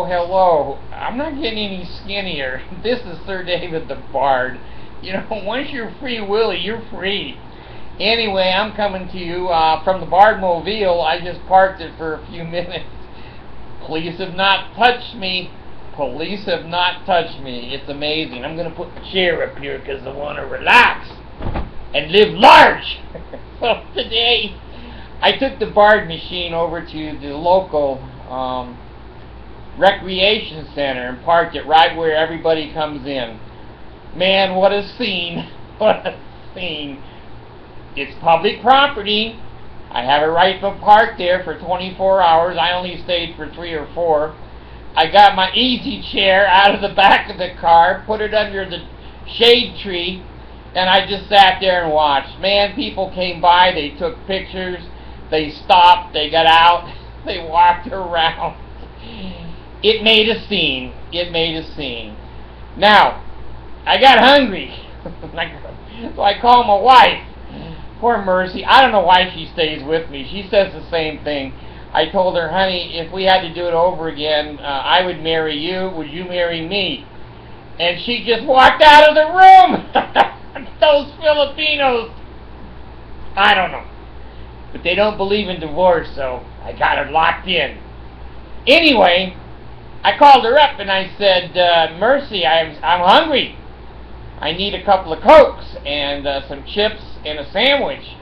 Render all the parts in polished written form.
hello, hello. I'm not getting any skinnier. This is Sir David the Bard. You know, once you're free willy, you're free. Anyway, I'm coming to you from the Bardmobile. I just parked it for a few minutes. Police have not touched me. Police have not touched me. It's amazing. I'm going to put a chair up here because I want to relax and live large. So today, I took the Bard machine over to the local recreation center and parked it right where everybody comes in. Man, what a scene. What a scene. It's public property. I have a right to park there for 24 hours. I only stayed for 3 or 4. I got my easy chair out of the back of the car, put it under the shade tree, and I just sat there and watched. Man, people came by, they took pictures, they stopped, they got out, they walked around. It made a scene. It made a scene. Now, I got hungry, so I called my wife. Poor Mercy. I don't know why she stays with me. She says the same thing. I told her, honey, if we had to do it over again, I would marry you. Would you marry me? And she just walked out of the room. Those Filipinos. I don't know. But they don't believe in divorce, so I got her locked in. Anyway, I called her up and I said, Mercy, I'm hungry. I need a couple of Cokes and some chips and a sandwich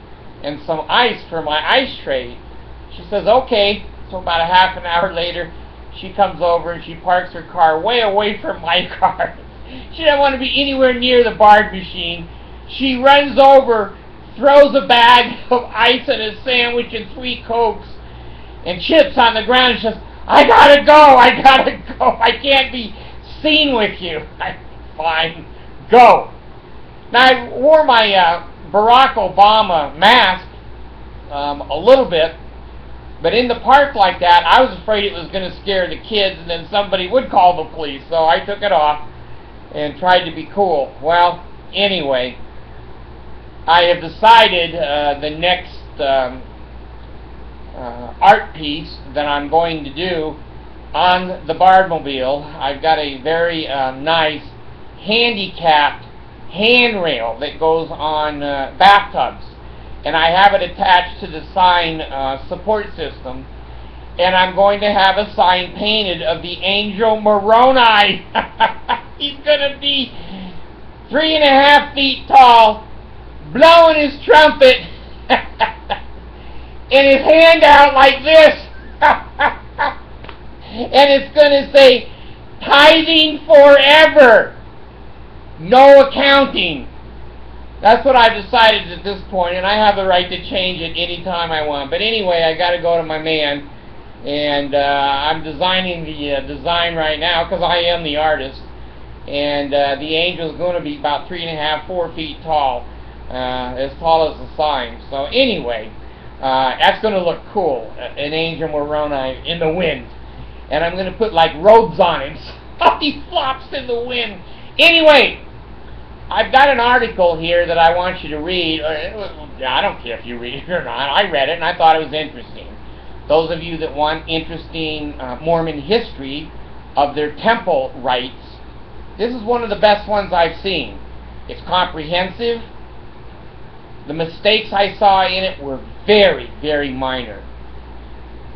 and some ice for my ice tray. She says, okay. So about a half an hour later, she comes over and she parks her car way away from my car. She doesn't want to be anywhere near the Bard machine. She runs over, throws a bag of ice and a sandwich and 3 Cokes and chips on the ground and says, I gotta go, I can't be seen with you. Fine, go. Now I wore my Barack Obama mask a little bit, but in the park like that, I was afraid it was going to scare the kids and then somebody would call the police, so I took it off and tried to be cool. Well, anyway, I have decided the next art piece that I'm going to do on the Bardmobile. I've got a very nice handicapped handrail that goes on bathtubs, and I have it attached to the sign support system, and I'm going to have a sign painted of the angel Moroni. He's going to be 3.5 feet tall, blowing his trumpet and his hand out like this. And it's going to say, tithing forever, no accounting. That's what I've decided at this point, and I have the right to change it anytime I want. But anyway, I got to go to my man, and I'm designing the design right now because I am the artist. And the angel's going to be about 3.5, 4 feet tall, as tall as the sign. So anyway, that's going to look cool, an angel Moroni in the wind. And I'm going to put like robes on him so he flops in the wind. Anyway, I've got an article here that I want you to read. I don't care if you read it or not. I read it and I thought it was interesting. Those of you that want interesting Mormon history of their temple rites, this is one of the best ones I've seen. It's comprehensive. The mistakes I saw in it were very, very minor.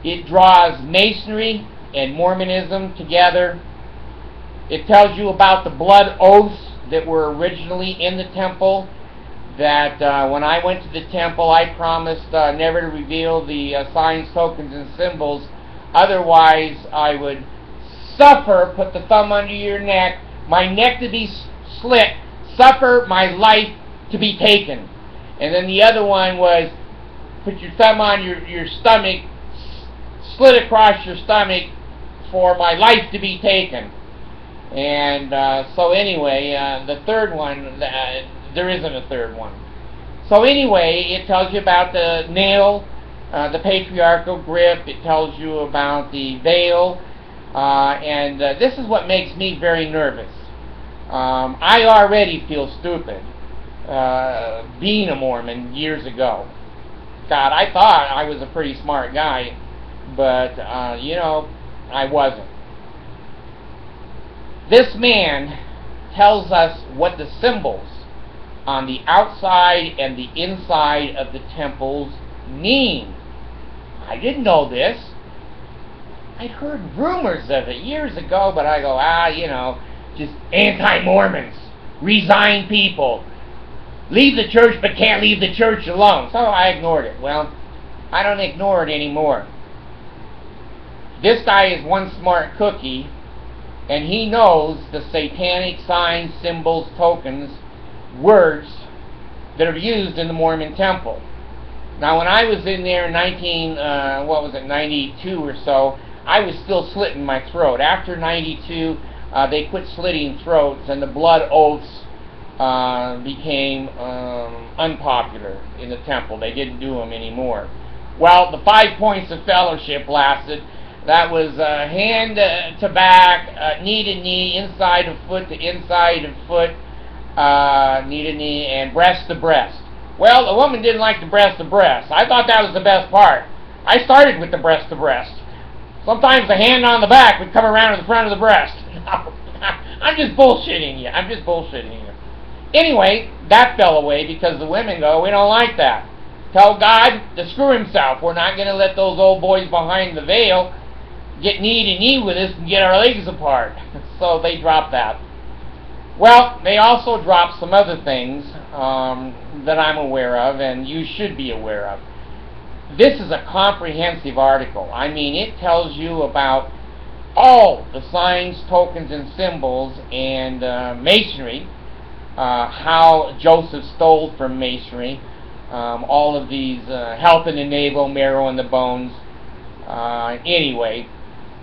It draws Masonry and Mormonism together. It tells you about the blood oaths that were originally in the temple, that when I went to the temple I promised never to reveal the signs, tokens, and symbols, otherwise I would suffer, put the thumb under your neck, my neck to be slit, suffer my life to be taken. And then the other one was, put your thumb on your stomach, slit across your stomach for my life to be taken. And so anyway, the third one, there isn't a third one. So anyway, it tells you about the nail, the patriarchal grip. It tells you about the veil. And this is what makes me very nervous. I already feel stupid being a Mormon years ago. God, I thought I was a pretty smart guy, but, I wasn't. This man tells us what the symbols on the outside and the inside of the temples mean. I didn't know this. I'd heard rumors of it years ago, but I go, just anti-Mormons, resign people, leave the church but can't leave the church alone. So I ignored it. Well, I don't ignore it anymore. This guy is one smart cookie, and he knows the satanic signs, symbols, tokens, words that are used in the Mormon temple. Now, when I was in there in 92 or so, I was still slitting my throat. After 92, they quit slitting throats, and the blood oaths became unpopular in the temple. They didn't do them anymore. Well, the 5 points of fellowship lasted. That was hand to back, knee to knee, inside of foot to inside of foot, knee to knee, and breast to breast. Well, the woman didn't like the breast to breast. I thought that was the best part. I started with the breast to breast. Sometimes the hand on the back would come around to the front of the breast. I'm just bullshitting you. Anyway, that fell away because the women go, we don't like that. Tell God to screw himself. We're not going to let those old boys behind the veil get knee to knee with us and get our legs apart. So they dropped that. Well, they also dropped some other things that I'm aware of, and you should be aware of. This is a comprehensive article. I mean, it tells you about all the signs, tokens, and symbols and Masonry, how Joseph stole from Masonry, all of these health and the navel, marrow and the bones. Anyway,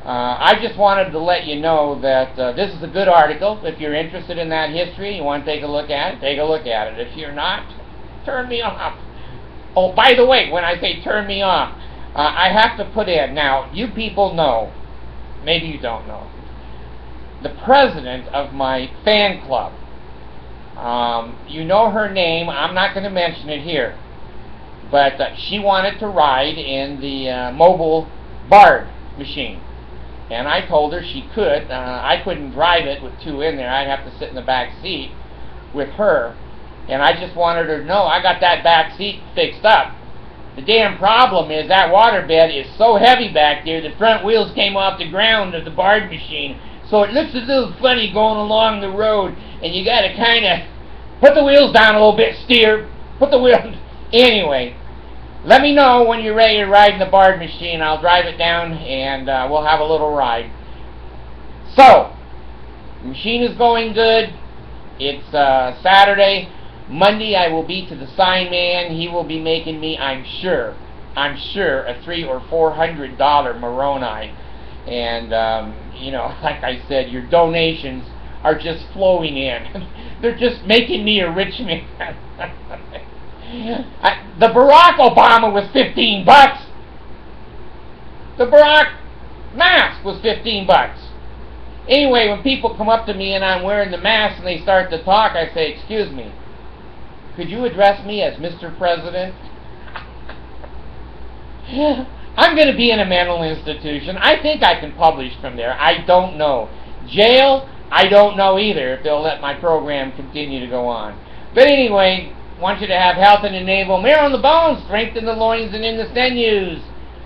I just wanted to let you know that this is a good article. If you're interested in that history, you want to take a look at it, take a look at it. If you're not, turn me off. Oh, by the way, when I say turn me off, I have to put in, now, you people know, maybe you don't know, the president of my fan club, you know her name, I'm not going to mention it here, but she wanted to ride in the mobile Bard machine. And I told her she could. I couldn't drive it with two in there. I'd have to sit in the back seat with her. And I just wanted her to know I got that back seat fixed up. The damn problem is that waterbed is so heavy back there, the front wheels came off the ground of the Bard machine. So it looks a little funny going along the road, and you got to kind of put the wheels down a little bit, steer, put the wheels... Anyway, let me know when you're ready to ride in the Bard machine. I'll drive it down, and we'll have a little ride. So, the machine is going good. It's Saturday. Monday I will be to the sign man. He will be making me, I'm sure, a $300 or $400 Moroni. And, like I said, your donations are just flowing in. They're just making me a rich man. The Barack Obama was $15. The Barack mask was $15. Anyway, when people come up to me and I'm wearing the mask and they start to talk, I say, excuse me, could you address me as Mr. President? I'm going to be in a mental institution. I think I can publish from there. I don't know. Jail, I don't know either if they'll let my program continue to go on. But anyway, I want you to have health in the navel, marrow in the bones, strength in the loins and in the sinews.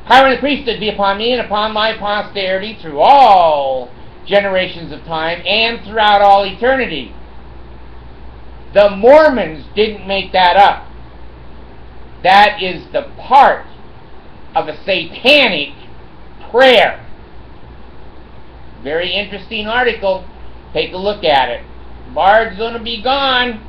Power and the priesthood be upon me and upon my posterity through all generations of time and throughout all eternity. The Mormons didn't make that up. That is the part of a satanic prayer. Very interesting article. Take a look at it. Bard's going to be gone.